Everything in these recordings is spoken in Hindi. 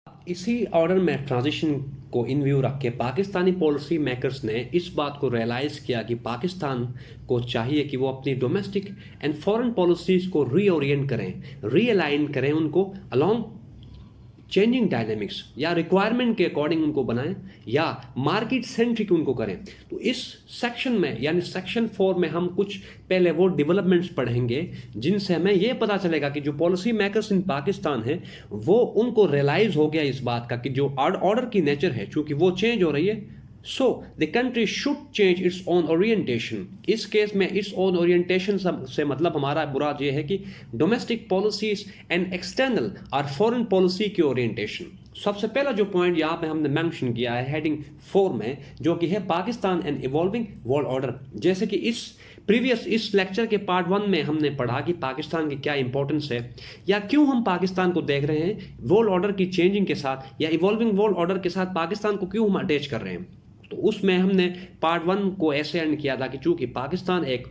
इसी ऑर्डर में ट्रांजिशन को इन व्यू रख के पाकिस्तानी पॉलिसी मेकर्स ने इस बात को रियलाइज़ किया कि पाकिस्तान को चाहिए कि वो अपनी डोमेस्टिक एंड फॉरेन पॉलिसीज़ को रीओरिएंट करें, रीअलाइन करें उनको अलोंग चेंजिंग डायनेमिक्स, या रिक्वायरमेंट के अकॉर्डिंग उनको बनाएं या मार्केट सेंट्रिक उनको करें। तो इस सेक्शन में यानी सेक्शन 4 में हम कुछ पहले वो डेवलपमेंट्स पढ़ेंगे जिनसे हमें ये पता चलेगा कि जो पॉलिसी मेकर्स इन पाकिस्तान है वो उनको रियलाइज हो गया इस बात का कि जो ऑर्डर की नेचर है चूंकि वो चेंज हो रही है, so the country should change its own orientation. इस केस में इट्स ओन ओरिएंटेशन से मतलब हमारा बुरा ये है कि डोमेस्टिक पॉलिसीज एंड एक्सटर्नल और फॉरेन पॉलिसी की ओरिएंटेशन। सबसे पहला जो पॉइंट यहाँ पे हमने मेंशन किया है हेडिंग 4 में, जो कि है Pakistan and evolving world order. जैसे कि इस लेक्चर के पार्ट 1 में हमने पढ़ा कि पाकिस्तान की क्या इंपॉर्टेंस है या क्यों हम पाकिस्तान को देख रहे हैं वर्ल्ड ऑर्डर की चेंजिंग के साथ या इवॉल्विंग वर्ल्ड ऑर्डर के साथ पाकिस्तान को क्यों हम अटैच कर रहे हैं। तो उसमें हमने पार्ट 1 को ऐसे एंड किया था कि चूंकि पाकिस्तान एक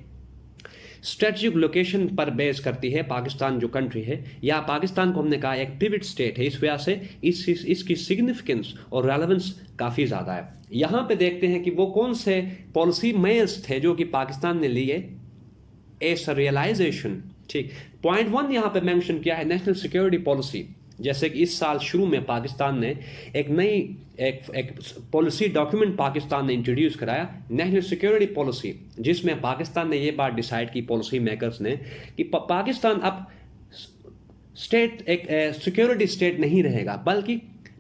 स्ट्रेटेजिक लोकेशन पर बेस करती है, पाकिस्तान जो कंट्री है, या पाकिस्तान को हमने कहा एक पिवट स्टेट है, इस वजह से इसकी सिग्निफिकेंस और रेलेवेंस काफ़ी ज़्यादा है। यहाँ पे देखते हैं कि वो कौन से पॉलिसी मेयर्स थे जो कि पाकिस्तान ने लिए एस रियलाइजेशन। ठीक, पॉइंट 1 यहाँ पे मेंशन किया है नेशनल सिक्योरिटी पॉलिसी। जैसे कि इस साल शुरू में पाकिस्तान ने एक नई एक पॉलिसी डॉक्यूमेंट पाकिस्तान ने इंट्रोड्यूस कराया, नेशनल सिक्योरिटी पॉलिसी, जिसमें पाकिस्तान ने ये बात डिसाइड की पॉलिसी मेकर्स ने कि पाकिस्तान अब स्टेट एक सिक्योरिटी स्टेट नहीं रहेगा बल्कि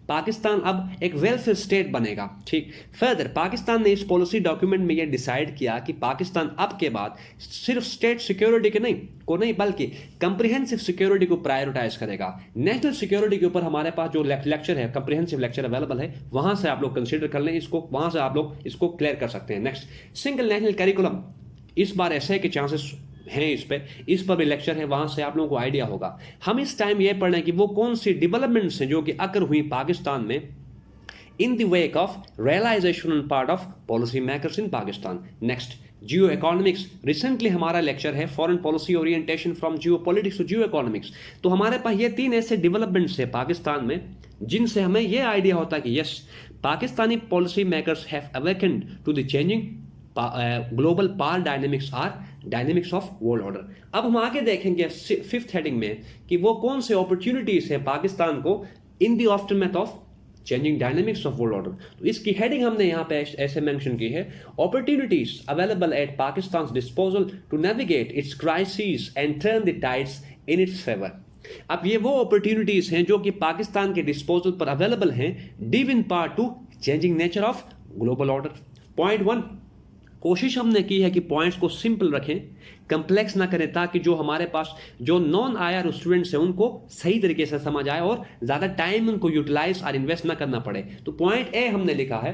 पाकिस्तान अब एक वेलफेयर स्टेट बनेगा। ठीक, फर्दर पाकिस्तान ने इस पॉलिसी डॉक्यूमेंट में यह डिसाइड किया कि पाकिस्तान अब के बाद सिर्फ स्टेट सिक्योरिटी के नहीं बल्कि कंप्रिहेंसिव सिक्योरिटी को प्रायोरिटाइज करेगा। नेशनल सिक्योरिटी के ऊपर हमारे पास जो लेक्चर है, कंप्रिहेंसिव लेक्चर अवेलेबल है, वहां से आप लोग कंसिडर कर लें इसको, वहां से आप लोग इसको क्लियर कर सकते हैं। नेक्स्ट, सिंगल नेशनल करिकुलम, इस बार ऐसे के चांसेस हैं इस पर भी लेक्चर है, वहां से आप लोगों को आइडिया होगा। हम इस टाइम ये पढ़ रहे हैं कि वो कौन सी डेवलपमेंट्स हैं जो कि अकर हुई पाकिस्तान में in the wake of realisation on part of policy makers in Pakistan. Next, geo economics, recently हमारा लेक्चर है foreign policy orientation from geo politics to geo economics. तो हमारे पास ये 3 ऐसे डेवलपमेंट्स है पाकिस्तान में जिनसे हमें यह आइडिया होता है कि yes, Pakistani policy makers have awakened to the changing global power dynamics of world order. अब हम आगे देखेंगे 5th हेडिंग में कि वो कौन से अपॉर्चुनिटीज है पाकिस्तान को इन the aftermath of changing dynamics of world order. तो इसकी हेडिंग हमने यहाँ पे ऐसे मेंशन की है, opportunities available at Pakistan disposal to navigate its crisis and turn the tides in its favour. अब ये वो अपॉर्चुनिटीज हैं जो कि पाकिस्तान के डिस्पोजल पर अवेलेबल हैं, due in part two changing nature of global order. Point 1, कोशिश हमने की है कि पॉइंट्स को सिंपल रखें, कंप्लेक्स ना करें, ताकि जो हमारे पास जो नॉन आईआर स्टूडेंट्स हैं उनको सही तरीके से समझ आए और ज़्यादा टाइम उनको यूटिलाइज और इन्वेस्ट ना करना पड़े। तो पॉइंट ए हमने लिखा है,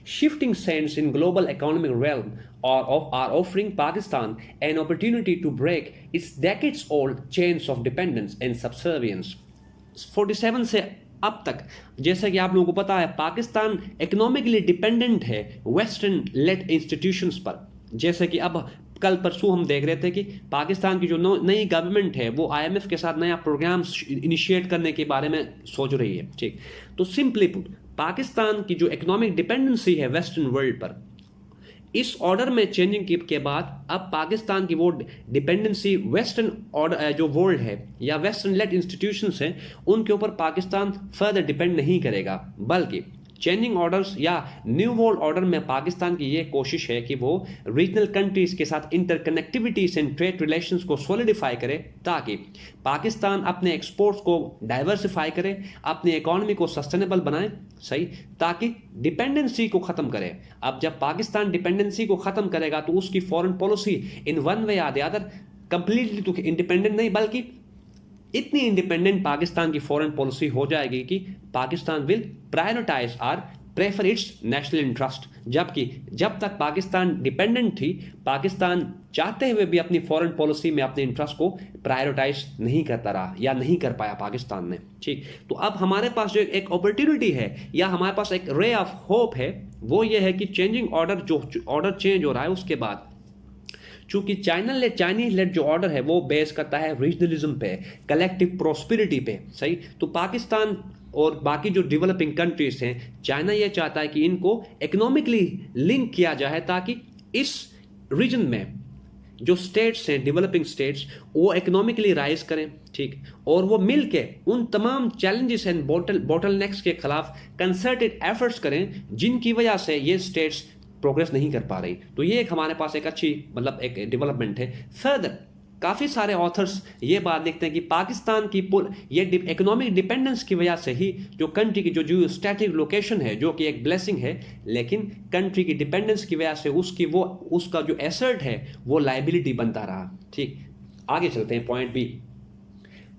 shifting sense in global economic realm are offering Pakistan an opportunity to break its decades-old chains of dependence and subservience। 47 से अब तक, जैसा कि आप लोगों को पता है, पाकिस्तान इकोनॉमिकली डिपेंडेंट है वेस्टर्न लेड इंस्टीट्यूशंस पर। जैसे कि अब कल परसों हम देख रहे थे कि पाकिस्तान की जो नई गवर्नमेंट है वो IMF के साथ नया प्रोग्राम इनिशिएट करने के बारे में सोच रही है। ठीक, तो सिंपली पुट, पाकिस्तान की जो इकोनॉमिक डिपेंडेंसी है वेस्टर्न वर्ल्ड पर, इस ऑर्डर में चेंजिंग के बाद अब पाकिस्तान की वो डिपेंडेंसी वेस्टर्न ऑर्डर जो वर्ल्ड है या वेस्टर्न लेड इंस्टीट्यूशंस हैं उनके ऊपर पाकिस्तान फर्दर डिपेंड नहीं करेगा, बल्कि चेंजिंग ऑर्डर्स या न्यू वर्ल्ड ऑर्डर में पाकिस्तान की ये कोशिश है कि वो रीजनल कंट्रीज के साथ इंटरकनेक्टिविटीज एंड ट्रेड रिलेशंस को सॉलिडिफाई करे, ताकि पाकिस्तान अपने एक्सपोर्ट्स को डाइवर्सिफाई करे, अपनी इकोनॉमी को सस्टेनेबल बनाए, सही, ताकि डिपेंडेंसी को ख़त्म करे। अब जब पाकिस्तान डिपेंडेंसी को ख़त्म करेगा तो उसकी foreign policy in one way या द अदर कंप्लीटली तो इंडिपेंडेंट नहीं, बल्कि इतनी इंडिपेंडेंट पाकिस्तान की फॉरेन पॉलिसी हो जाएगी कि पाकिस्तान विल प्रायोरिटाइज और प्रेफर इट्स नेशनल इंटरेस्ट। जबकि जब तक पाकिस्तान डिपेंडेंट थी, पाकिस्तान चाहते हुए भी अपनी फॉरेन पॉलिसी में अपने इंटरेस्ट को प्रायोरिटाइज नहीं करता रहा या नहीं कर पाया पाकिस्तान ने। ठीक, तो अब हमारे पास जो एक अपॉर्चुनिटी है या हमारे पास एक रे ऑफ होप है, वो ये है कि चेंजिंग ऑर्डर, जो ऑर्डर चेंज हो रहा है उसके बाद, चूंकि चाइनीज लेड जो ऑर्डर है वो बेस करता है रीजनलिज्म पे, कलेक्टिव प्रोस्पेरिटी पे, सही, तो पाकिस्तान और बाकी जो डेवलपिंग कंट्रीज हैं, चाइना ये चाहता है कि इनको इकोनॉमिकली लिंक किया जाए ताकि इस रीजन में जो स्टेट्स हैं, डेवलपिंग स्टेट्स, वो इकोनॉमिकली राइज करें, ठीक, और वो मिल के उन तमाम चैलेंजेस एंड बॉटलनेक्स के खिलाफ कंसर्टेड एफर्ट्स करें जिनकी वजह से ये स्टेट्स प्रोग्रेस नहीं कर पा रही। तो ये एक हमारे पास एक अच्छी मतलब एक डेवलपमेंट है। फर्दर काफ़ी सारे ऑथर्स ये बात लिखते हैं कि पाकिस्तान की ये इकोनॉमिक डिपेंडेंस की वजह से ही जो कंट्री की जो स्टैटिक लोकेशन है, जो कि एक ब्लेसिंग है, लेकिन कंट्री की डिपेंडेंस की वजह से उसका जो एसेट है वो लाइबिलिटी बनता रहा। ठीक, आगे चलते हैं पॉइंट बी।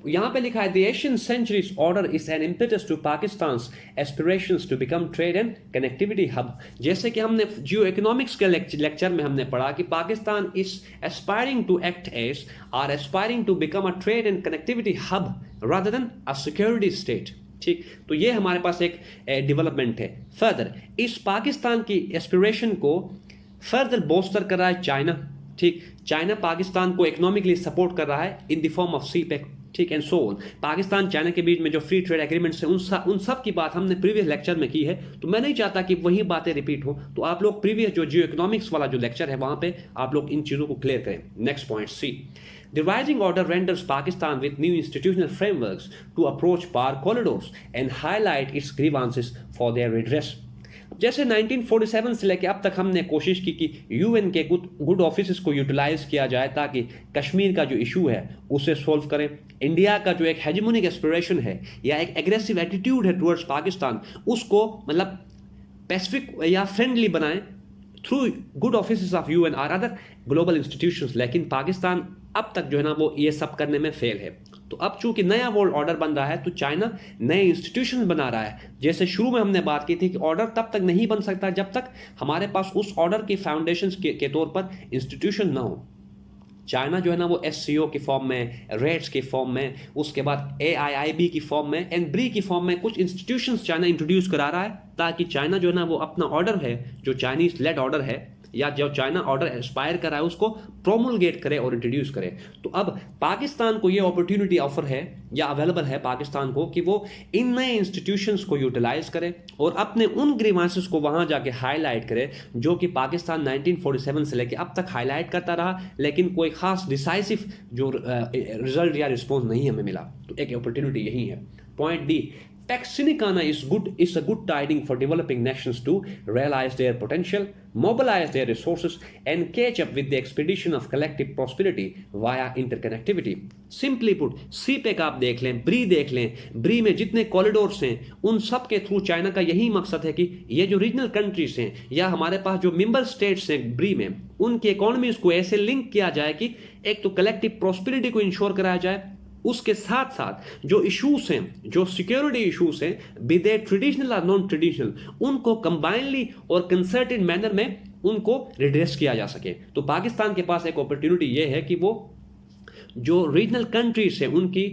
यहां पे लिखा है the Asian centuries order is an impetus to Pakistan's aspirations to become trade and connectivity hub. जैसे कि हमने जियो इकोनॉमिक्स के लेक्चर में हमने पढ़ा कि Pakistan is aspiring to act as or aspiring to become a trade and connectivity hub rather than a security state. ठीक, तो ये हमारे पास एक डेवलपमेंट है। फर्दर इस पाकिस्तान की एस्पिरेशन को फर्दर बोस्टर कर रहा है चाइना। ठीक, चाइना पाकिस्तान को इकोनॉमिकली सपोर्ट कर रहा है in the form of CPEC, ठीक, and so on. Pakistan China के बीच में जो फ्री ट्रेड एग्रीमेंट्स हैं उन सब की बात हमने प्रीवियस लेक्चर में की है, तो मैं नहीं चाहता कि वही बातें रिपीट हो। तो आप लोग प्रीवियस जो जियो इकोनॉमिक्स वाला जो लेक्चर है वहां पे आप लोग इन चीजों को क्लियर करें। Next point C, The rising order renders Pakistan with new institutional frameworks to approach power corridors and highlight its grievances for their redress. जैसे 1947 से लेकर अब तक हमने कोशिश की कि यूएन के गुड ऑफिस को यूटिलाइज किया जाए ताकि कश्मीर का जो इशू है उसे सोल्व करें। इंडिया का जो एक हेजेमोनिक एस्पिरेशन है या एक एग्रेसिव एटीट्यूड है टुवर्ड्स पाकिस्तान, उसको मतलब पैसिफिक या फ्रेंडली बनाएं through good office of UN और अदर ग्लोबल इंस्टीट्यूशंस। लेकिन पाकिस्तान अब तक जो है ना वो ये सब करने में फेल है। तो अब चूंकि नया वर्ल्ड ऑर्डर बन रहा है तो चाइना नए इंस्टीट्यूशन बना रहा है। जैसे शुरू में हमने बात की थी कि ऑर्डर तब तक नहीं बन सकता जब तक हमारे पास उस ऑर्डर की फाउंडेशंस के तौर पर इंस्टीट्यूशन ना हो। चाइना जो है ना वो एससीओ की फॉर्म में, रेट्स की फॉर्म में, उसके बाद AIIB की फॉर्म में एंड ब्री की फॉर्म में कुछ इंस्टीट्यूशंस चाइना इंट्रोड्यूस करा रहा है ताकि चाइना जो है ना वो अपना ऑर्डर है, जो चाइनीज लेड ऑर्डर है या जो चाइना ऑर्डर एस्पायर कर रहा है उसको प्रोमुलगेट करे और इंट्रोड्यूस करे। तो अब पाकिस्तान को ये अपॉर्चुनिटी ऑफर है या अवेलेबल है पाकिस्तान को कि वो इन नए इंस्टीट्यूशंस को यूटिलाइज करे और अपने उन ग्रीवांसेस को वहां जाके हाईलाइट करे जो कि पाकिस्तान 1947 से लेकर अब तक हाईलाइट करता रहा, लेकिन कोई खास डिसाइसिव जो रिजल्ट या रिस्पॉन्स नहीं हमें मिला। तो एक अपॉर्चुनिटी यही है। Point D, Pax Sinicana is a good tiding for developing nations to realize their potential, mobilize their resources, and catch up with the expedition of collective prosperity via interconnectivity. Simply put, CPEC आप देख लें, ब्री देख लें, ब्री में जितने कॉरिडोर्स हैं उन सब के थ्रू चाइना का यही मकसद है कि ये जो रीजनल कंट्रीज हैं या हमारे पास जो मेंबर स्टेट्स हैं ब्री में, उनकी इकोनॉमीज को ऐसे लिंक किया जाए कि एक तो कलेक्टिव प्रॉस्पेरिटी को इंश्योर कराया जाए, उसके साथ साथ जो इश्यूज हैं, जो सिक्योरिटी इश्यूज हैं, बी दे ट्रेडिशनल और नॉन ट्रेडिशनल, उनको कंबाइनली और कंसर्टेड मैनर में उनको रिड्रेस किया जा सके। तो पाकिस्तान के पास एक अपॉर्चुनिटी ये है कि वो जो रीजनल कंट्रीज हैं उनकी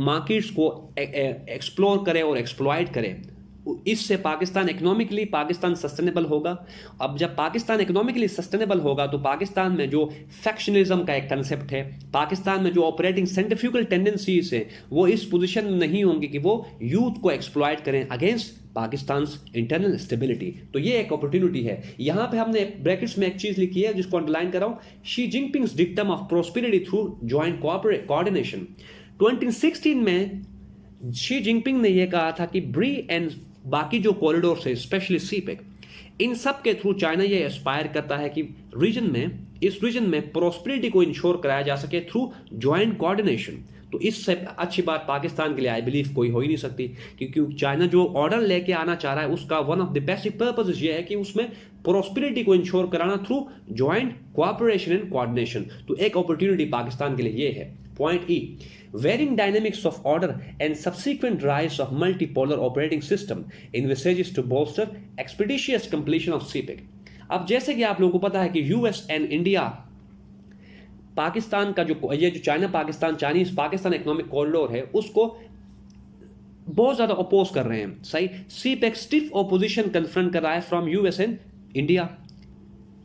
मार्केट्स को एक्सप्लोर करे और एक्सप्लॉइट करे। इससे पाकिस्तान इकोनॉमिकली पाकिस्तान सस्टेनेबल होगा। अब जब पाकिस्तान इकोनॉमिकली सस्टेनेबल होगा तो पाकिस्तान में जो फैक्शनिज्म का एक कंसेप्ट है, पाकिस्तान में जो ऑपरेटिंग सेंट्रीफ्यूगल टेंडेंसीज है, वो इस पोजीशन में नहीं होंगी कि वो यूथ को एक्सप्लॉइट करें अगेंस्ट पाकिस्तान इंटरनल स्टेबिलिटी। तो ये एक अपॉर्चुनिटी है। यहां पे हमने ब्रैकेट्स में एक चीज लिखी है जिसको अंडरलाइन कर रहा हूं, Xi Jinping's dictum of prosperity through joint coordination. 2016 में शी जिनपिंग ने यह कहा था कि ब्री एंड बाकी जो कॉरिडोर है, स्पेशली सीपेक, इन सब के थ्रू चाइना ये एस्पायर करता है कि इस रीजन में प्रोस्पेरिटी को इंश्योर कराया जा सके थ्रू ज्वाइंट कोऑर्डिनेशन। तो इससे अच्छी बात पाकिस्तान के लिए आई बिलीव कोई हो ही नहीं सकती, क्योंकि चाइना जो ऑर्डर लेके आना चाह रहा है उसका one of the basic purpose ये है कि उसमें प्रोस्पेरिटी को इंश्योर कराना through joint cooperation and coordination. तो एक अपॉर्चुनिटी पाकिस्तान के लिए ये है। Point E, varying dynamics of order and subsequent rise of multipolar operating system envisages to bolster expeditious completion of CPEC. अब जैसे कि आप लोगों को पता है कि यूएस एंड इंडिया पाकिस्तान का जो China Pakistan Chinese Pakistan economic corridor है उसको बहुत ज्यादा अपोज कर रहे हैं। सही, सीपेक स्टिफ ऑपोजिशन कन्फ्रंट कर रहा है फ्रॉम यूएस एंड इंडिया।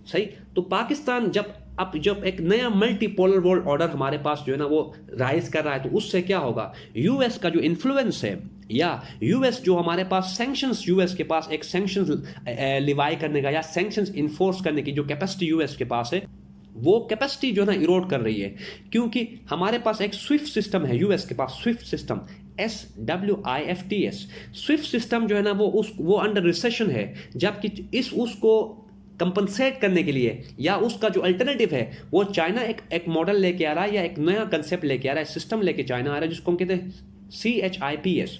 सही, तो पाकिस्तान जब एक नया मल्टीपोलर वर्ल्ड ऑर्डर हमारे पास जो है ना वो राइज कर रहा है तो उससे क्या होगा, यूएस का जो इन्फ्लुएंस है या यूएस जो हमारे पास सैंक्शंस, यूएस के पास एक सैंक्शंस लिवाई करने का या सैंक्शंस इन्फोर्स करने की जो कैपेसिटी यूएस के पास है, वो कैपेसिटी जो है ना इरोड कर रही है, क्योंकि हमारे पास एक स्विफ्ट सिस्टम है यूएस के पास, swift system, SWIFT, swift system जो है ना वो अंडर रिसेशन है, जबकि उसको कंपनसेट करने के लिए या उसका जो अल्टरनेटिव है वो चाइना एक मॉडल लेके आ रहा है या एक नया कंसेप्ट लेके आ रहा है, सिस्टम लेके चाइना आ रहा है जिसको हम कहते हैं CHIPS।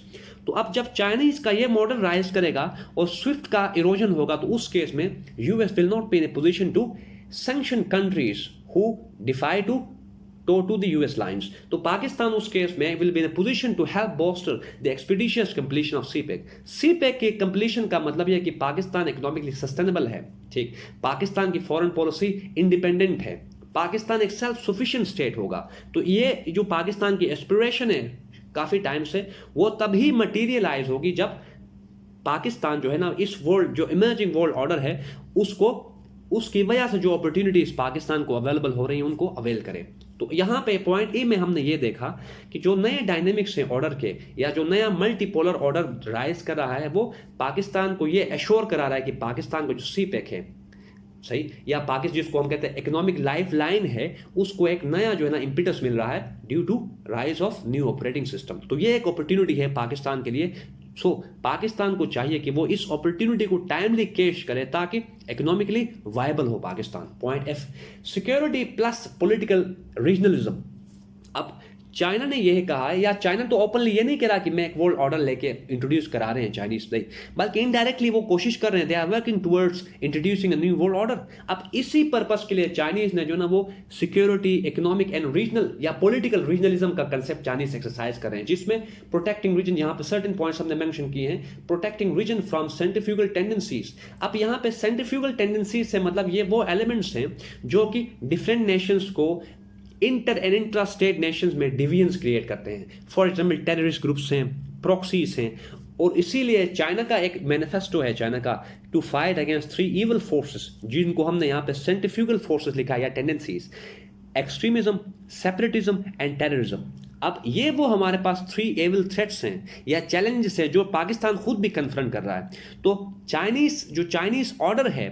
तो अब जब चाइनीज का ये मॉडल राइज करेगा और स्विफ्ट का इरोजन होगा, तो उस केस में US will not be in a position to sanction countries who defy to to the US lines। तो पाकिस्तान उस केस में will be in a position to help bolster the expeditious completion of CPEC। CPEC के completion का मतलब यह है कि पाकिस्तान इकोनॉमिकली सस्टेनेबल है, ठीक, पाकिस्तान की फॉरेन पॉलिसी इंडिपेंडेंट है, पाकिस्तान एक सेल्फ सफिशिएंट स्टेट होगा। तो ये जो पाकिस्तान की एस्पिरेशन है काफी टाइम से, वो तभी मटीरियलाइज होगी जब पाकिस्तान जो है ना इस वर्ल्ड जो इमर्जिंग वर्ल्ड ऑर्डर है उसकी वजह से जो अपॉर्चुनिटीज पाकिस्तान को अवेलेबल हो रही हैं उनको अवेल करें। तो यहाँ पे पॉइंट ए में हमने ये देखा कि जो नए डायनेमिक्स हैं ऑर्डर के या जो नया मल्टीपोलर ऑर्डर राइज कर रहा है वो पाकिस्तान को ये एश्योर करा रहा है कि पाकिस्तान को जो CPEC है, सही, या पाकिस्तान जिसको हम कहते हैं इकोनॉमिक लाइफ लाइन है, उसको एक नया जो है ना इम्पिटस मिल रहा है due to rise of new operating system. तो ये एक अपॉर्चुनिटी है पाकिस्तान के लिए। सो पाकिस्तान को चाहिए कि वो इस अपॉर्चुनिटी को टाइमली कैश करे ताकि इकोनॉमिकली वायबल हो Pakistan. Point F, security plus political regionalism. अब चाइना ने यह कहा है, या चाइना तो ओपनली ये नहीं कह रहा कि मैं एक वर्ल्ड ऑर्डर लेके इंट्रोड्यूस करा रहे हैं चाइनीज नहीं, बल्कि इनडायरेक्टली वो कोशिश कर रहे हैं, they are working towards introducing a new world order. अब इसी पर्पस के लिए चाइनीज ने जो ना वो सिक्योरिटी, इकोनॉमिक एंड रीजनल या पॉलिटिकल रीजनलिज्म का कंसेप्ट चाइनीज एक्सरसाइज कर रहे हैं, जिसमें प्रोटेक्टिंग रीजन, यहाँ पे सर्टेन पॉइंट्स हमने मेंशन किए हैं, protecting region from centrifugal tendencies. अब यहाँ पे सेंट्रीफ्यूगल टेंडेंसीज से मतलब ये वो एलिमेंट्स हैं जो कि डिफरेंट नेशंस को inter and intra state Nations में डिवीजन्स क्रिएट करते हैं। फॉर एग्जाम्पल टेररिस्ट ग्रुप्स हैं, प्रॉक्सीज हैं, और इसीलिए चाइना का एक मैनिफेस्टो है चाइना का, to fight against 3 evil forces, जिनको हमने यहाँ पे सेंट्रीफ्यूगल फोर्सेस लिखा है या tendencies, extremism, separatism and terrorism. अब ये वो हमारे पास 3 एविल थ्रेट्स हैं या चैलेंजेस हैं जो पाकिस्तान खुद भी कन्फ्रंट कर रहा है। तो चाइनीज ऑर्डर है,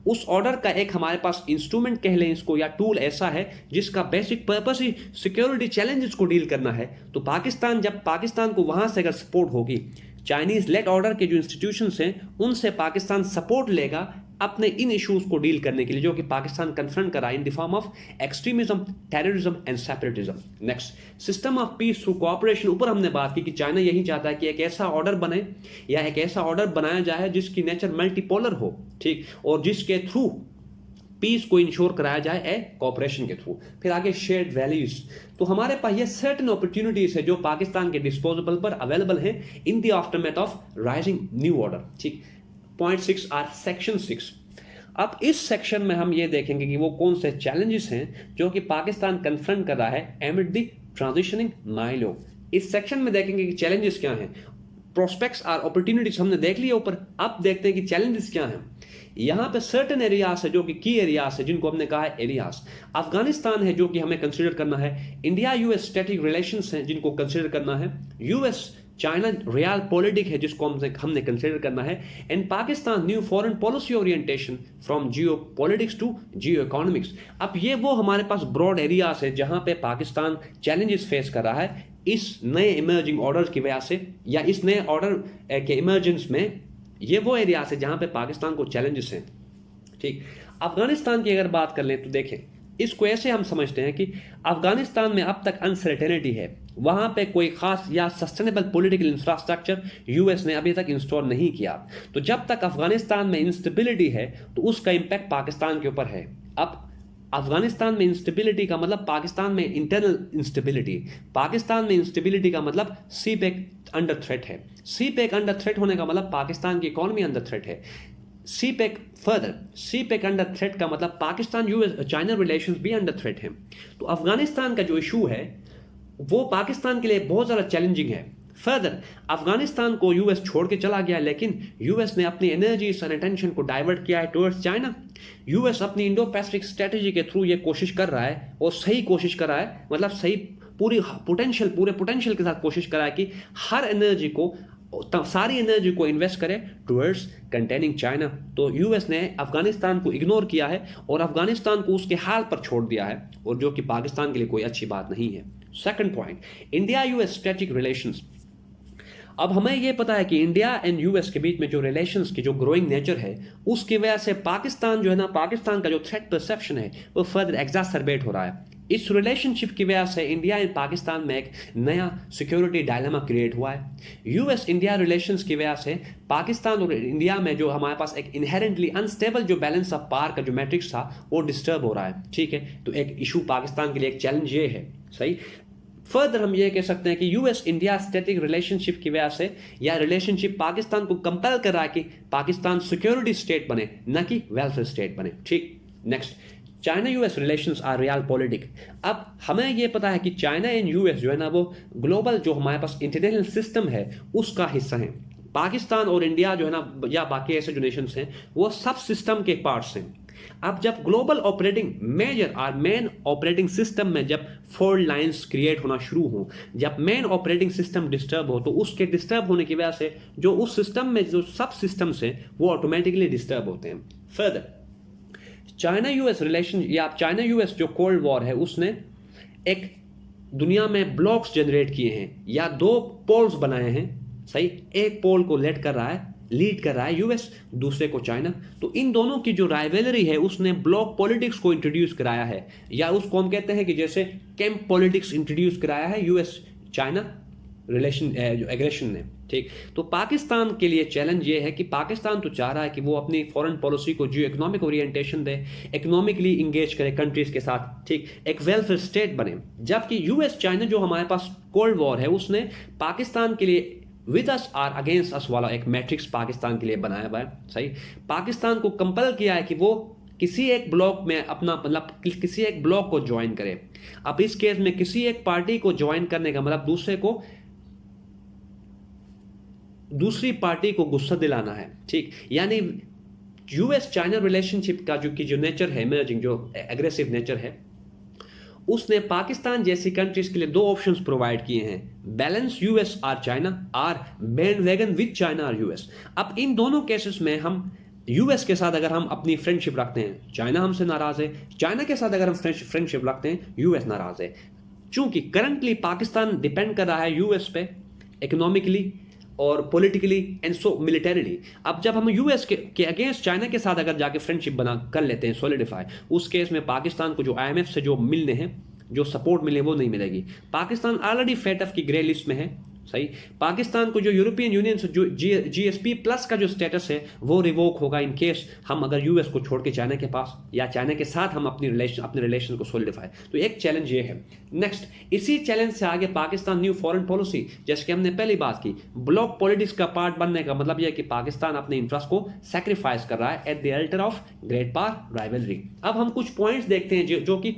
उस ऑर्डर का एक हमारे पास इंस्ट्रूमेंट कह लें इसको या टूल ऐसा है जिसका बेसिक पर्पस ही सिक्योरिटी चैलेंजेस को डील करना है। तो जब पाकिस्तान को वहां से अगर सपोर्ट होगी, चाइनीज लेड ऑर्डर के जो इंस्टीट्यूशंस हैं उनसे पाकिस्तान सपोर्ट लेगा अपने इन इश्यूज को डील करने के लिए जो कि पाकिस्तान कन्फ्रंट करा इन the form of extremism, terrorism and separatism. Next, system of peace through cooperation. ऊपर हमने बात की कि चाइना यही चाहता है कि एक ऐसा ऑर्डर बने या एक ऐसा ऑर्डर बनाया जाए जिसकी नेचर मल्टीपोलर हो, ठीक, और जिसके थ्रू पीस को इंश्योर कराया जाए ए कोऑपरेशन के थ्रू। फिर आगे शेयर्ड वैल्यूज। तो हमारे पास ये सर्टेन अपॉर्चुनिटीज है जो पाकिस्तान के डिस्पोजेबल पर अवेलेबल है in the aftermath of rising new order, ठीक। Point 6 or section 6। अब इस सेक्शन में हम ये देखेंगे कि वो कौन से चैलेंजेस हैं जो कि पाकिस्तान कन्फ्रंट कर रहा है एमिड द ट्रांजिशनिंग माइलो। इस सेक्शन में देखेंगे कि चैलेंजेस क्या हैं, प्रोस्पेक्ट्स आर अपॉर्चुनिटीज हमने देख लिया ऊपर, अब देखते हैं कि चैलेंजेस क्या हैं। यहां पे सर्टेन एरियाज है जो कि की एरियाज है जिनको हमने कहा है एरियाज। अफगानिस्तान है जो कि हमें कंसीडर करना है, इंडिया यूएस स्ट्रेटेजिक रिलेशंस हैं जिनको कंसीडर करना है, यूएस चाइना रियल पॉलिटिक है जिसको हमने कंसीडर करना है, and Pakistan new foreign policy orientation from geo politics to geo economics. अब ये वो हमारे पास ब्रॉड एरियाज है जहां पे पाकिस्तान चैलेंजेस फेस कर रहा है इस नए इमर्जिंग ऑर्डर की वजह से, या इस नए ऑर्डर के इमर्जेंस में ये वो एरियाज है जहां पे पाकिस्तान को चैलेंजेस हैं, ठीक। अफगानिस्तान की अगर बात कर लें तो देखें, इसको ऐसे हम समझते हैं कि अफगानिस्तान में अब तक अनसर्टेनिटी है, वहां पे कोई खास या सस्टेनेबल पॉलिटिकल इंफ्रास्ट्रक्चर यूएस ने अभी तक इंस्टॉल नहीं किया। तो जब तक अफगानिस्तान में इंस्टेबिलिटी है तो उसका इंपैक्ट पाकिस्तान के ऊपर है। अब अफगानिस्तान में इंस्टेबिलिटी का मतलब पाकिस्तान में इंटरनल इंस्टेबिलिटी, पाकिस्तान में इंस्टेबिलिटी का मतलब सीपेक अंडर थ्रेट है, सीपेक अंडर थ्रेट होने का मतलब पाकिस्तान की इकोनॉमी अंडर थ्रेट है, सीपेक अंडर थ्रेट का मतलब पाकिस्तान यूएस चाइना रिलेशंस भी अंडर थ्रेट है। तो अफगानिस्तान का जो इशू है वो पाकिस्तान के लिए बहुत ज़्यादा चैलेंजिंग है। फर्दर अफगानिस्तान को यूएस छोड़ के चला गया, लेकिन यूएस ने अपनी एनर्जीज और अटेंशन को डाइवर्ट किया है टुवर्ड्स चाइना। यूएस अपनी इंडो पैसिफिक स्ट्रेटेजी के थ्रू ये कोशिश कर रहा है, और सही कोशिश कर रहा है, मतलब सही पूरे पोटेंशियल के साथ कोशिश करा है कि हर एनर्जी को, सारी एनर्जी को इन्वेस्ट करे टुवर्ड्स कंटेनिंग चाइना। तो यूएस ने अफगानिस्तान को इग्नोर किया है और अफगानिस्तान को उसके हाल पर छोड़ दिया है, और जो कि पाकिस्तान के लिए कोई अच्छी बात नहीं है। Second point, India US strategic relations. अब हमें यह पता है कि इंडिया एंड यूएस के बीच में जो रिलेशंस की जो ग्रोइंग नेचर है, उसकी वजह से पाकिस्तान जो है ना, पाकिस्तान का जो थ्रेट परसेप्शन है वो फर्दर एग्जासरबेट हो रहा है। इस रिलेशनशिप की वजह से इंडिया एंड पाकिस्तान में एक नया सिक्योरिटी डायलेमा क्रिएट हुआ है। यूएस इंडिया रिलेशंस की वजह से पाकिस्तान और इंडिया में जो हमारे पास एक इनहेरेंटली अनस्टेबल जो बैलेंस ऑफ पावर का जो मैट्रिक्स था वो डिस्टर्ब हो रहा है, ठीक है। तो एक इशू पाकिस्तान के लिए, एक चैलेंज ये है, सही। फर्दर हम ये कह सकते हैं कि यूएस इंडिया स्टैटिक रिलेशनशिप की वजह से, या रिलेशनशिप पाकिस्तान को कंपेल कर रहा है कि पाकिस्तान सिक्योरिटी स्टेट बने, न कि वेलफेयर स्टेट बने, ठीक। Next, China US relations are realpolitik. अब हमें यह पता है कि चाइना एंड यूएस जो है ना, वो ग्लोबल जो हमारे पास इंटरनेशनल सिस्टम है उसका हिस्सा है। पाकिस्तान और इंडिया जो है ना, या बाकी ऐसे जो नेशंस हैं, वो सब सिस्टम के पार्ट्स हैं। अब जब ग्लोबल ऑपरेटिंग मेजर और मेन ऑपरेटिंग सिस्टम में जब फॉल्ट लाइंस क्रिएट होना शुरू हो, जब मेन ऑपरेटिंग सिस्टम डिस्टर्ब हो, तो उसके डिस्टर्ब होने की वजह से जो उस सिस्टम में जो सब सिस्टम्स हैं वो ऑटोमेटिकली डिस्टर्ब होते हैं। फर्दर, चाइना यूएस रिलेशन, या चाइना यूएस जो कोल्ड वॉर है, उसने एक दुनिया में ब्लॉक्स जनरेट किए हैं, या दो पोल्स बनाए हैं, सही। एक पोल को लीड कर रहा है यूएस, दूसरे को चाइना। तो इन दोनों की जो राइवलरी है उसने ब्लॉक पॉलिटिक्स को इंट्रोड्यूस कराया है, या उसको हम कहते हैं कि जैसे कैंप पॉलिटिक्स इंट्रोड्यूस कराया है यूएस चाइना रिलेशन जो एग्रेशन ने, ठीक। तो पाकिस्तान के लिए चैलेंज ये है कि पाकिस्तान तो चाह रहा है कि वो अपनी फॉरेन पॉलिसी को जियो इकोनॉमिक ओरिएंटेशन दे, इकोनॉमिकली इंगेज करे कंट्रीज के साथ, ठीक, एक वेलफेयर स्टेट बने। जबकि यूएस चाइना जो हमारे पास कोल्ड वॉर है, उसने पाकिस्तान के लिए with us or against us वाला एक मैट्रिक्स पाकिस्तान के लिए बनाया हुआ है, सही। पाकिस्तान को कंपल किया है कि वो किसी एक ब्लॉक में अपना, मतलब किसी एक ब्लॉक को ज्वाइन करे। अब इस केस में किसी एक पार्टी को ज्वाइन करने का मतलब दूसरी पार्टी को गुस्सा दिलाना है, ठीक। यानी यूएस चाइना रिलेशनशिप का जो नेचर है, इमर्जिंग जो एग्रेसिव नेचर है, उसने पाकिस्तान जैसी कंट्रीज के लिए दो ऑप्शंस प्रोवाइड किए हैं, balance US or China, or bandwagon with China or US. अब इन दोनों केसेस में हम यूएस के साथ अगर हम अपनी फ्रेंडशिप रखते हैं, चाइना हमसे नाराज है, चाइना के साथ अगर हम फ्रेंडशिप रखते हैं, यूएस नाराज है। चूंकि करंटली पाकिस्तान डिपेंड कर रहा है यूएस पे इकोनॉमिकली और पॉलिटिकली एंड सो मिलिटरीली। अब जब हम यूएस के अगेंस्ट चाइना के साथ अगर जाके फ्रेंडशिप बना कर लेते हैं, सॉलिडिफाई, उस केस में पाकिस्तान को जो आईएमएफ से जो मिलने हैं, जो सपोर्ट मिले, वो नहीं मिलेगी। पाकिस्तान ऑलरेडी फेटफ की ग्रे लिस्ट में है, सही। पाकिस्तान को जो यूरोपियन यूनियन से जो जीएसपी प्लस का जो स्टेटस है वो रिवोक होगा इन केस हम अगर यूएस को छोड़ के चाइना के पास या चाइना के साथ हम अपने रिलेशन को सॉलिडिफाई। तो एक चैलेंज ये है। नेक्स्ट, इसी चैलेंज से आगे पाकिस्तान न्यू फॉरेन पॉलिसी, जैसे कि हमने पहली बात की, ब्लॉक पॉलिटिक्स का पार्ट बनने का मतलब यह है कि पाकिस्तान अपने इंटरेस्ट को सैक्रिफाइस कर रहा है at the alter of great power rivalry. अब हम कुछ पॉइंट्स देखते हैं जो कि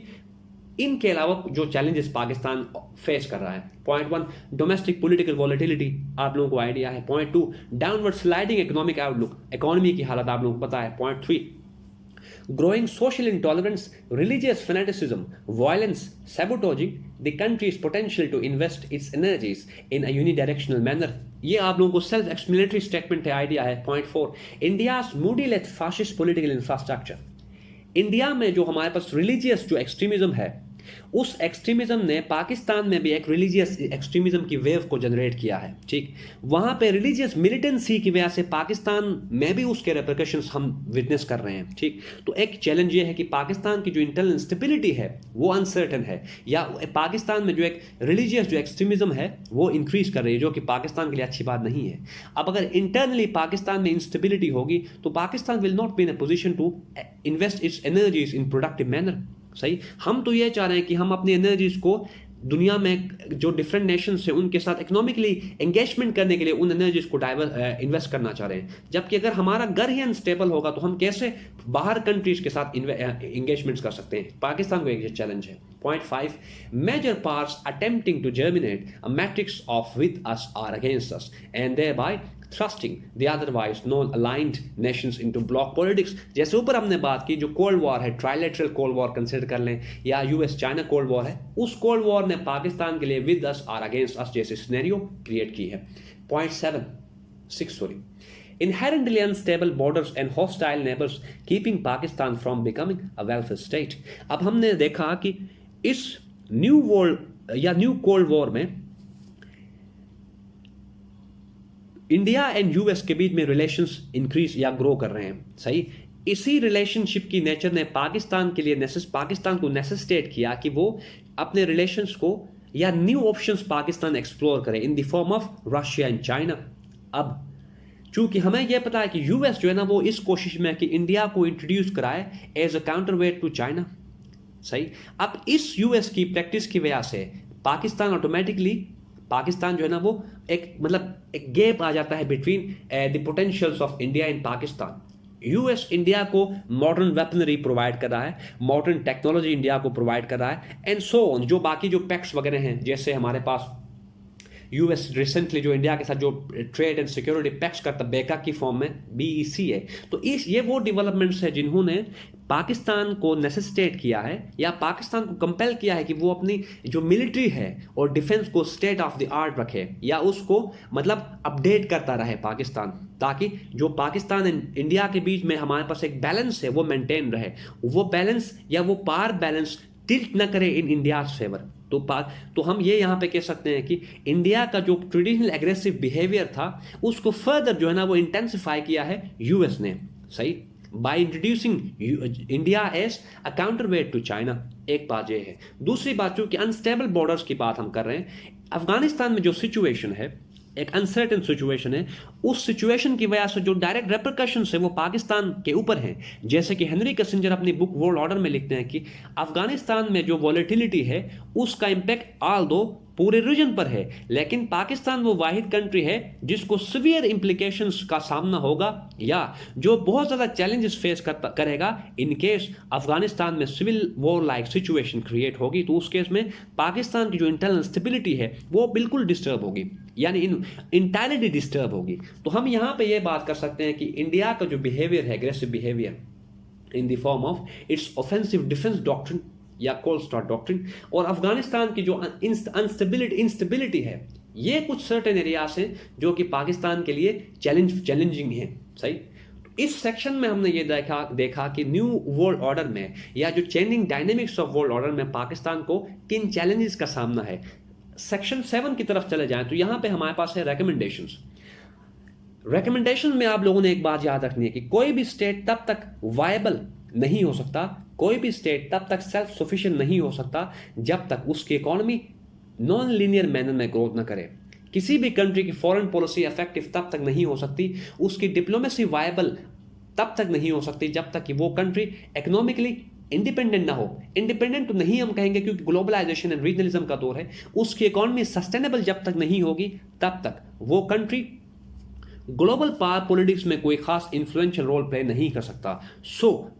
इनके अलावा जो चैलेंजेस पाकिस्तान फेस कर रहा है। पॉइंट 1, डोमेस्टिक पॉलिटिकल वॉलेटिलिटी, आप लोगों को आइडिया है। Point 2, downward sliding economic outlook, economy की हालत आप लोगों को पता है। Point 3, growing social intolerance, religious fanaticism, violence, sabotaging the country's potential to invest its energies in a unidirectional manner। ये आप लोगों को सेल्फ एक्सप्लेनेटरी स्टेटमेंट है, आइडिया है। Point 4, India's Modi led fascist political infrastructure. India में जो हमारे पास रिलीजियस जो एक्सट्रीमिज्म है, उस एक्सट्रीमिज्म ने पाकिस्तान में भी एक रिलीजियस एक्सट्रीमिज्म की वेव को जनरेट किया है, ठीक। वहां पे रिलीजियस मिलिटेंसी की वजह से पाकिस्तान में भी उसके रेपरकशंस हम विटनेस कर रहे हैं, ठीक। तो एक चैलेंज ये है कि पाकिस्तान की जो इंटरनल इंस्टेबिलिटी है वो अनसर्टन है, या पाकिस्तान में जो एक रिलीजियस जो एक्सट्रीमिज्म है वो इंक्रीज कर रही है, जो कि पाकिस्तान के लिए अच्छी बात नहीं है। अब अगर इंटरनली पाकिस्तान में इंस्टेबिलिटी होगी तो Pakistan will not be in a position to invest its energies in productive manner, सही। हम तो ये चाह रहे हैं कि हम अपनी एनर्जीज को दुनिया में जो डिफरेंट नेशंस हैं उनके साथ इकोनॉमिकली एंगेजमेंट करने के लिए उन एनर्जीज को इन्वेस्ट करना चाह रहे हैं। जबकि अगर हमारा घर ही अनस्टेबल होगा तो हम कैसे बाहर कंट्रीज के साथ एंगेजमेंट्स कर सकते हैं। पाकिस्तान को एक चैलेंज है। Point 5, major powers attempting to germinate a matrix of with us or against us and thereby thrusting the otherwise non-aligned nations into bloc politics। जैसे ऊपर हमने बात की, जो कोल्ड वॉर है, ट्राइलेटरल कोल्ड वॉर कंसिडर कर लें, या यूएस चाइना कोल्ड वॉर है, उस कोल्ड वॉर ने पाकिस्तान के लिए विद अस और अगेंस्ट अस जैसे सिनेरियो क्रिएट की है। Point 6 inherently unstable borders and hostile neighbors keeping Pakistan from becoming a welfare state। अब हमने देखा कि इस न्यू वर्ल्ड या न्यू कोल्ड वॉर में इंडिया एंड यूएस के बीच में रिलेशंस इंक्रीज या ग्रो कर रहे हैं, सही। इसी रिलेशनशिप की नेचर ने पाकिस्तान के लिए पाकिस्तान को नेसेसिटेट किया कि वो अपने रिलेशंस को या न्यू ऑप्शंस पाकिस्तान एक्सप्लोर करे इन the form of Russia and China. अब चूंकि हमें यह पता है कि यूएस जो है ना वो इस कोशिश में है कि इंडिया को इंट्रोड्यूस कराए as a counterweight to China, सही। अब इस यूएस की प्रैक्टिस की वजह से पाकिस्तान जो है ना वो एक गैप आ जाता है between the potentials of India and Pakistan. US India को मॉडर्न वेपनरी प्रोवाइड कर रहा है, मॉडर्न टेक्नोलॉजी इंडिया को प्रोवाइड कर रहा है एंड सो ऑन। जो बाकी जो पैक्ट्स वगैरह हैं, जैसे हमारे पास यूएस रिसेंटली जो इंडिया के साथ जो ट्रेड एंड सिक्योरिटी पैक्ट्स करता बेका की फॉर्म में बीईसी है, तो ये वो डेवलपमेंट्स है जिन्होंने पाकिस्तान को नेसेसिटेट किया है या पाकिस्तान को कंपेल किया है कि वो अपनी जो मिलिट्री है और डिफेंस को स्टेट ऑफ द आर्ट रखे या उसको अपडेट करता रहे पाकिस्तान, ताकि जो पाकिस्तान एंड इंडिया के बीच में हमारे पास एक बैलेंस है वो मेंटेन रहे, वो बैलेंस या वो पावर बैलेंस टिल्ट न करे इन इंडियाज फेवर। तो हम ये यहाँ पे कह सकते हैं कि इंडिया का जो ट्रेडिशनल एग्रेसिव बिहेवियर था उसको फर्दर जो है ना वो इंटेंसिफाई किया है यूएस ने, सही, by introducing India as a counterweight to China. एक बात ये है। दूसरी बात, जो कि अनस्टेबल बॉर्डर्स की बात हम कर रहे हैं, अफगानिस्तान में जो सिचुएशन है, एक अनसर्टेन सिचुएशन है, उस सिचुएशन की वजह से जो डायरेक्ट रेपरकशंस है वो पाकिस्तान के ऊपर हैं। जैसे कि हेनरी किसिंजर अपनी बुक वर्ल्ड ऑर्डर में लिखते हैं कि अफगानिस्तान में जो वॉलेटिलिटी है उसका इंपैक्ट ऑल दो पूरे रीजन पर है, लेकिन पाकिस्तान वो वाहिद कंट्री है जिसको सीवियर इंप्लीकेशंस का सामना होगा या जो बहुत ज़्यादा चैलेंजेस फेस करेगा इन केस अफगानिस्तान में civil war like situation create होगी। तो उस केस में पाकिस्तान की जो इंटरनल स्टेबिलिटी है वो बिल्कुल डिस्टर्ब होगी, यानी इंटायरली डिस्टर्ब होगी। तो हम यहाँ पे ये बात कर सकते हैं कि इंडिया का जो बिहेवियर है, aggressive behaviour in the form of its offensive defence doctrine या कोल्ड स्टार डॉक्ट्रिन, और अफगानिस्तान की जो इंस्टेबिलिटी है, ये कुछ सर्टेन एरियाज हैं जो कि पाकिस्तान के लिए चैलेंजिंग है, सही। इस सेक्शन में हमने ये देखा कि न्यू वर्ल्ड ऑर्डर में या जो changing dynamics of world order में पाकिस्तान को किन चैलेंजेस का सामना है। सेक्शन 7 की तरफ चले जाएं तो यहाँ पे हमारे पास है रिकमेंडेशन में आप लोगों ने एक बात याद रखनी है कि कोई भी स्टेट तब तक वायबल नहीं हो सकता, कोई भी स्टेट तब तक सेल्फ सफिशिएंट नहीं हो सकता जब तक उसकी इकोनॉमी नॉन लीनियर मैनर में ग्रोथ ना करे। किसी भी कंट्री की फॉरेन पॉलिसी इफेक्टिव तब तक नहीं हो सकती, उसकी डिप्लोमेसी वायबल तब तक नहीं हो सकती जब तक कि वो कंट्री इकोनॉमिकली इंडिपेंडेंट ना हो। इंडिपेंडेंट तो नहीं हम कहेंगे क्योंकि ग्लोबलाइजेशन एंड रीजनलिज्म का दौर है। उसकी इकोनॉमी सस्टेनेबल जब तक नहीं होगी तब तक वो कंट्री ग्लोबल पावर पॉलिटिक्स में कोई खास इन्फ्लुएंशियल रोल प्ले नहीं कर सकता।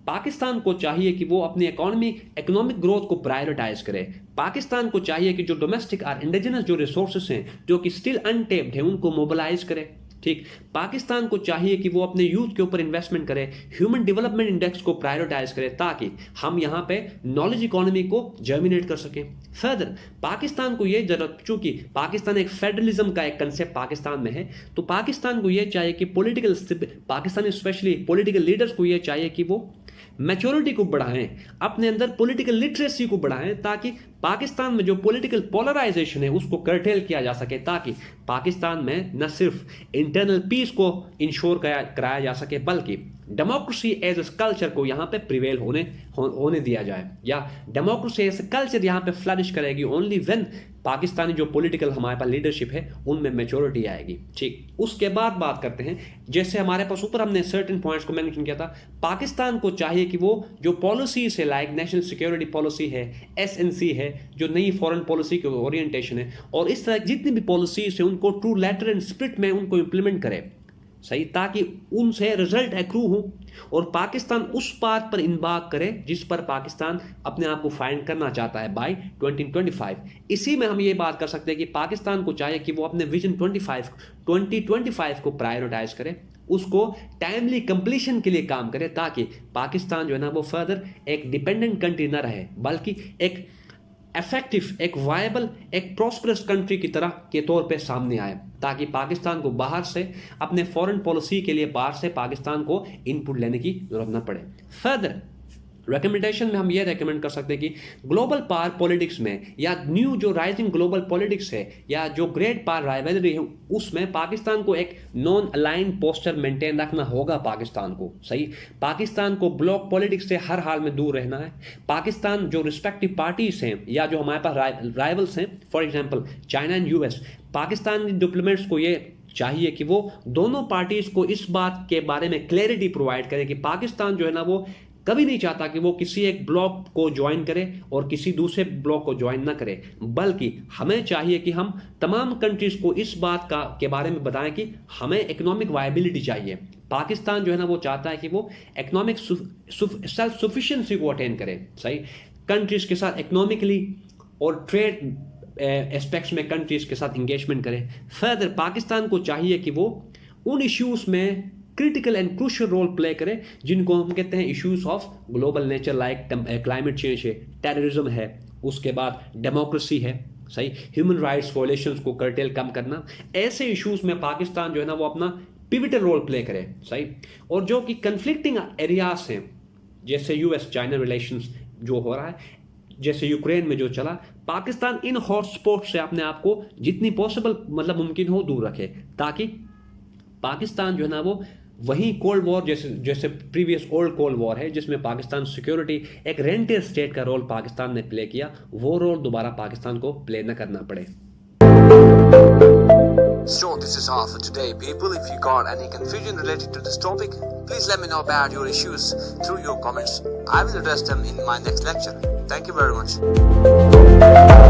पाकिस्तान को चाहिए कि वो अपनी इकोनॉमिक ग्रोथ को प्रायोरिटाइज करे। पाकिस्तान को चाहिए कि जो डोमेस्टिक और इंडिजिनस जो रिसोर्सेस हैं जो कि स्टिल अनटेप्ड हैं उनको मोबिलाइज करे, ठीक। पाकिस्तान को चाहिए कि वो अपने यूथ के ऊपर इन्वेस्टमेंट करे, ह्यूमन डेवलपमेंट इंडेक्स को प्रायोरिटाइज करे ताकि हम यहाँ पे नॉलेज इकोनॉमी को जर्मिनेट कर सकें। फर्दर पाकिस्तान को ये जरूरत, चूंकि पाकिस्तान एक फेडरलिज्म का एक कंसेप्ट पाकिस्तान में है, तो पाकिस्तान को ये चाहिए कि पाकिस्तानी स्पेशली पॉलिटिकल लीडर्स को ये चाहिए कि वो मैच्योरिटी को बढ़ाएं, अपने अंदर पॉलिटिकल लिटरेसी को बढ़ाएं ताकि पाकिस्तान में जो पॉलिटिकल पोलराइजेशन है उसको कर्टेल किया जा सके, ताकि पाकिस्तान में न सिर्फ इंटरनल पीस को इंश्योर कराया जा सके बल्कि डेमोक्रेसी एज ए कल्चर को यहाँ पे प्रिवेल होने दिया जाए, या डेमोक्रेसी एज ए कल्चर यहाँ पे फ्लरिश करेगी ओनली व्हेन पाकिस्तानी जो पॉलिटिकल हमारे पास लीडरशिप है उनमें मैच्योरिटी आएगी, ठीक। उसके बाद बात करते हैं, जैसे हमारे पास ऊपर हमने सर्टेन पॉइंट्स को मेंशन किया था, पाकिस्तान को चाहिए कि वो जो पॉलिसीज है लाइक नेशनल सिक्योरिटी पॉलिसी है, SNC है, जो नई फॉरेन पॉलिसी की ओरिएंटेशन है, और इस तरह जितनी भी पॉलिसीज है उनको ट्रू लेटर एंड स्पिरिट में उनको इंप्लीमेंट करे। सही, ताकि उनसे रिजल्ट एक्रू हो और पाकिस्तान उस बात पर इन्बाग करे जिस पर पाकिस्तान अपने आप को फाइंड करना चाहता है बाय 2025। इसी में हम ये बात कर सकते हैं कि पाकिस्तान को चाहिए कि वो अपने विजन 2025 को प्रायोरिटाइज करे, उसको टाइमली कंप्लीशन के लिए काम करे, ताकि पाकिस्तान जो है ना वो फर्दर एक डिपेंडेंट कंट्री ना रहे बल्कि एक इफेक्टिव, एक वायबल, एक प्रॉस्परस कंट्री की तरह के तौर पे सामने आए, ताकि पाकिस्तान को बाहर से अपने फॉरेन पॉलिसी के लिए बाहर से पाकिस्तान को इनपुट लेने की जरूरत न पड़े। फर्दर रिकमेंडेशन में हम ये रेकमेंड कर सकते हैं कि ग्लोबल पावर पॉलिटिक्स में या न्यू जो राइजिंग ग्लोबल पॉलिटिक्स है या जो ग्रेट पावर राइवलरी है उसमें पाकिस्तान को एक नॉन अलाइन पोस्चर मेंटेन रखना होगा। पाकिस्तान को सही, पाकिस्तान को ब्लॉक पॉलिटिक्स से हर हाल में दूर रहना है। पाकिस्तान जो रिस्पेक्टिव पार्टीज हैं या जो हमारे पास राइवल्स हैं, for example China and US, Pakistani diplomats को ये चाहिए कि वो दोनों पार्टीज को इस बात के बारे में क्लैरिटी प्रोवाइड करें कि पाकिस्तान जो है ना वो कभी नहीं चाहता कि वो किसी एक ब्लॉक को ज्वाइन करे और किसी दूसरे ब्लॉक को ज्वाइन ना करे, बल्कि हमें चाहिए कि हम तमाम कंट्रीज को इस बात के बारे में बताएं कि हमें इकोनॉमिक वायबिलिटी चाहिए। पाकिस्तान जो है ना वो चाहता है कि वो इकोनॉमिक सेल्फ सफिशिएंसी को अटेन करे, सही, कंट्रीज के साथ इकोनॉमिकली और ट्रेड एस्पेक्ट्स में कंट्रीज के साथ इंगेजमेंट करे। फर्दर पाकिस्तान को चाहिए कि वो उन इश्यूज में critical and crucial role play करे जिनको हम कहते हैं issues of global nature, like climate change है, टेररिज्म है, उसके बाद डेमोक्रेसी है, सही, ह्यूमन राइट्स वायलेशंस को कर्टेल कम करना। ऐसे इश्यूज में पाकिस्तान जो है ना वो अपना पिविटल रोल प्ले करे, सही। और जो कि कन्फ्लिक्टिंग एरियाज हैं जैसे यूएस चाइना रिलेशंस जो हो रहा है, जैसे यूक्रेन में जो चला, पाकिस्तान इन हॉटस्पॉट से अपने आप को जितनी पॉसिबल मतलब मुमकिन हो दूर रखे, ताकि पाकिस्तान जो है ना वो वही कोल्ड वॉर जैसे प्रीवियस ओल्ड कोल्ड वॉर है जिसमें पाकिस्तान सिक्योरिटी एक रेंटियर स्टेट का रोल पाकिस्तान ने प्ले किया, वो रोल दोबारा पाकिस्तान को प्ले न करना पड़े। So this is all for today, people. If you got any confusion related to this topic, please let me know about your issues through your comments. I will address them in my next lecture. Thank you very much.